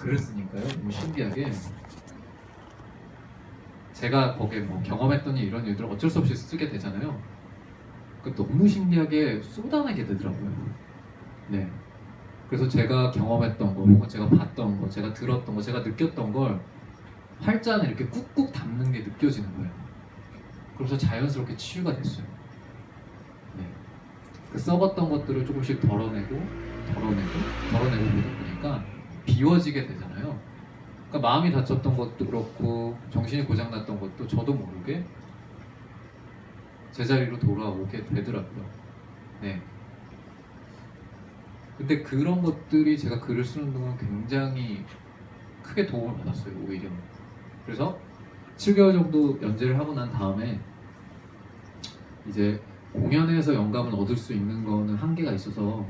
글을 쓰니까요. 너무 신기하게 제가 거기에 뭐 경험했던 일 이런 일들을 어쩔 수 없이 쓰게 되잖아요. 너무 신기하게 쏟아내게 되더라고요. 네. 그래서 제가 경험했던 거, 혹은 제가 봤던 거, 제가 들었던 거, 제가 느꼈던 걸 활자는 이렇게 꾹꾹 담는 게 느껴지는 거예요. 그래서 자연스럽게 치유가 됐어요. 네. 그 썩었던 것들을 조금씩 덜어내고 보다 보니까 비워지게 되잖아요. 그러니까 마음이 다쳤던 것도 그렇고 정신이 고장났던 것도 저도 모르게 제자리로 돌아오게 되더라고요. 네. 근데 그런 것들이 제가 글을 쓰는 동안 굉장히 크게 도움을 받았어요, 오히려. 그래서 7개월 정도 연재를 하고 난 다음에 이제 공연에서 영감을 얻을 수 있는 거는 한계가 있어서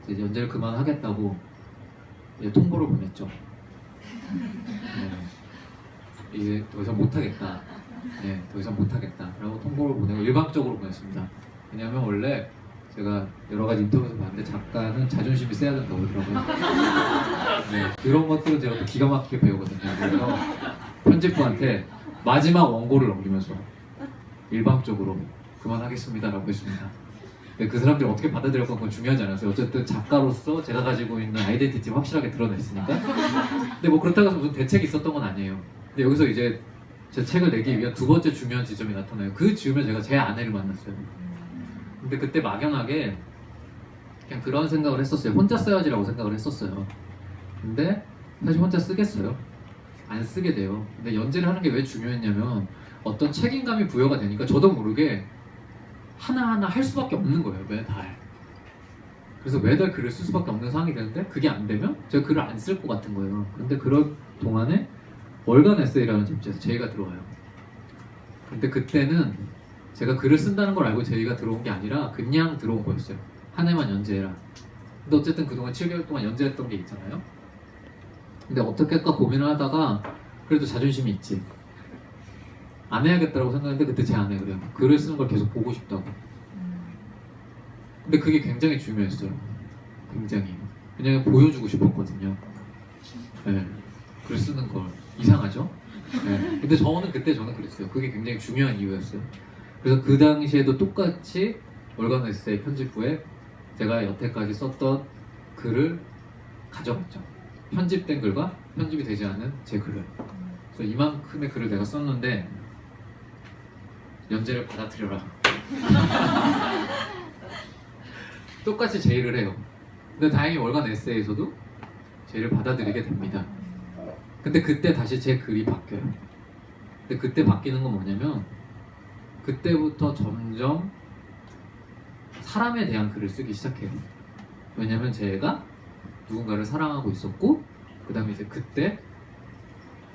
이제 연재를 그만하겠다고 이제 통보를 보냈죠. 네. 이제 더 이상 못하겠다. 네, 더 이상 못하겠다라고 통보를 보내고 일방적으로 보냈습니다. 왜냐하면 원래 제가 여러 가지 인터뷰에서 봤는데 작가는 자존심이 세야 된다고 그러더라고요. 네, 그런 것들은 제가 또 기가 막히게 배우거든요. 그래서 편집부한테 마지막 원고를 넘기면서 일방적으로 그만하겠습니다라고 했습니다. 근데 그 사람들이 어떻게 받아들였건 그건 중요하지 않았어요. 어쨌든 작가로서 제가 가지고 있는 아이덴티티 확실하게 드러냈으니까. 근데 뭐 그렇다고 해서 무슨 대책이 있었던 건 아니에요. 근데 여기서 이제 제 책을 내기 위한 두 번째 중요한 지점이 나타나요. 그 즈음에 제가 제 아내를 만났어요. 근데 그때 막연하게 그냥 그런 생각을 했었어요. 혼자 써야지라고 생각을 했었어요. 근데 사실 혼자 쓰겠어요? 안 쓰게 돼요. 근데 연재를 하는 게 왜 중요했냐면 어떤 책임감이 부여가 되니까 저도 모르게 하나하나 할 수밖에 없는 거예요, 매달. 그래서 매달 글을 쓸 수밖에 없는 상황이 되는데 그게 안 되면 제가 글을 안 쓸 것 같은 거예요. 근데 그럴 동안에 월간 에세이라는 잡지에서 제의가 들어와요. 근데 그때는 제가 글을 쓴다는 걸 알고 제의가 들어온 게 아니라 그냥 들어온 거였어요. 한 해만 연재해라. 근데 어쨌든 그동안 7개월 동안 연재했던 게 있잖아요. 근데 어떻게 할까 고민을 하다가 그래도 자존심이 있지. 안 해야겠다고 생각했는데 그때 제 아내 그래요. 글을 쓰는 걸 계속 보고 싶다고. 근데 그게 굉장히 중요했어요. 굉장히. 왜냐면 보여주고 싶었거든요. 네. 글 쓰는 걸. 이상하죠? 네. 근데 저는 그랬어요. 그게 굉장히 중요한 이유였어요. 그래서 그 당시에도 똑같이 월간 에세이 편집부에 제가 여태까지 썼던 글을 가져갔죠. 편집된 글과 편집이 되지 않은 제 글을. 그래서 이만큼의 글을 내가 썼는데 연재를 받아들여라. 똑같이 제의를 해요. 근데 다행히 월간 에세이에서도 제의를 받아들이게 됩니다. 근데 그때 다시 제 글이 바뀌어요. 근데 그때 바뀌는 건 뭐냐면 그때부터 점점 사람에 대한 글을 쓰기 시작해요. 왜냐면 제가 누군가를 사랑하고 있었고 그 다음에 이제 그때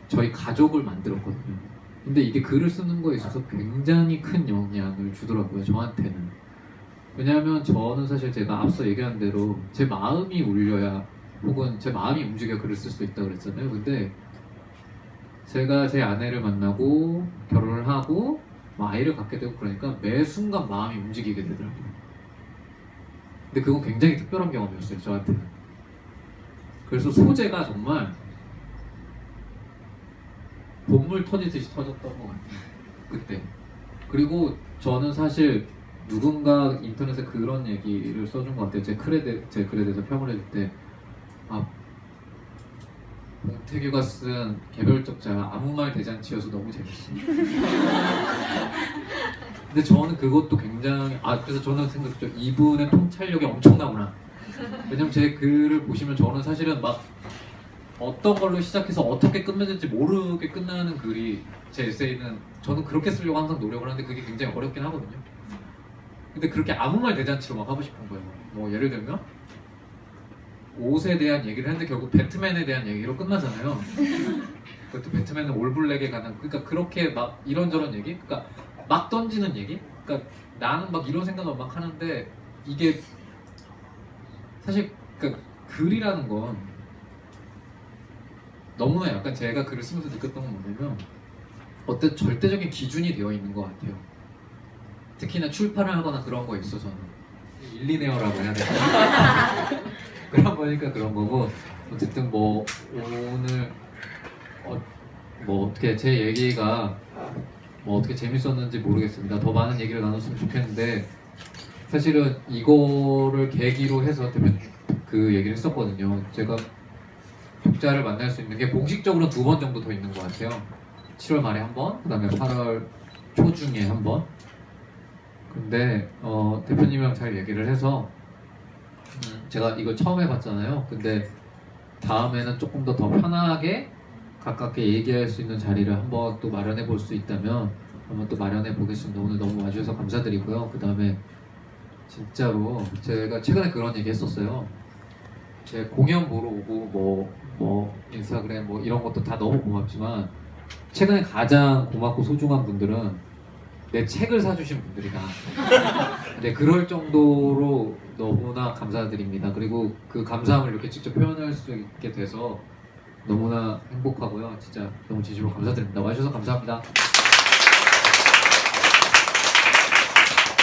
저희 가족을 만들었거든요. 근데 이게 글을 쓰는 거에 있어서 굉장히 큰 영향을 주더라고요, 저한테는. 왜냐하면 저는 사실 제가 앞서 얘기한 대로 제 마음이 울려야 혹은 제 마음이 움직여 글을 쓸 수 있다고 그랬잖아요. 근데 제가 제 아내를 만나고 결혼을 하고 아이를 갖게 되고 그러니까 매 순간 마음이 움직이게 되더라고요. 근데 그건 굉장히 특별한 경험이었어요, 저한테는. 그래서 소재가 정말 본물 터지듯이 터졌던 것 같아요, 그때. 그리고 저는 사실 누군가 인터넷에 그런 얘기를 써준 것 같아요. 제 글에 대해서 평을 해줄 때 봉태규가 쓴 개별적자 아무 말 대잔치여서 너무 재밌어. 근데 저는 그것도 굉장히 그래서 저는 생각했죠. 이분의 통찰력이 엄청나구나. 왜냐면 제 글을 보시면 저는 사실은 막 어떤 걸로 시작해서 어떻게 끝맺을지 모르게 끝나는 글이 제 에세이는 저는 그렇게 쓰려고 항상 노력을 하는데 그게 굉장히 어렵긴 하거든요. 근데 그렇게 아무 말 대잔치로 막 하고 싶은 거예요. 뭐 예를 들면 옷에 대한 얘기를 했는데 결국 배트맨에 대한 얘기로 끝나잖아요. 그것도 배트맨은 올블랙에 관한 그러니까 그렇게 막 이런저런 얘기 그러니까 막 던지는 얘기 그러니까 나는 막 이런 생각을 막 하는데 이게 사실 그러니까 글이라는 건 너무나 약간 제가 글을 쓰면서 느꼈던 건 뭐냐면 어떤 절대적인 기준이 되어 있는 것 같아요. 특히나 출판을 하거나 그런 거에 있어서는 일리네어라고 해야 되나? 그런 거니까 그런 거고 어쨌든 뭐 오늘 뭐 어떻게 제 얘기가 뭐 어떻게 재밌었는지 모르겠습니다. 더 많은 얘기를 나눴으면 좋겠는데 사실은 이거를 계기로 해서 대표님 그 얘기를 했었거든요. 제가 독자를 만날 수 있는 게 공식적으로 2번 정도 더 있는 것 같아요. 7월 말에 한 번, 그다음에 8월 초중에 한 번. 근데 대표님이랑 잘 얘기를 해서 제가 이거 처음 해봤잖아요. 근데 다음에는 조금 더 편하게 가깝게 얘기할 수 있는 자리를 한번 또 마련해 볼 수 있다면 한번 또 마련해 보겠습니다. 오늘 너무 와주셔서 감사드리고요. 그 다음에 진짜로 제가 최근에 그런 얘기 했었어요. 제 공연 보러 오고 뭐 인스타그램 뭐 이런 것도 다 너무 고맙지만 최근에 가장 고맙고 소중한 분들은 내 책을 사주신 분들이다. 네, 그럴 정도로 너무나 감사드립니다. 그리고 그 감사함을 이렇게 직접 표현할 수 있게 돼서 너무나 행복하고요. 진짜 너무 진심으로 감사드립니다. 와주셔서 감사합니다.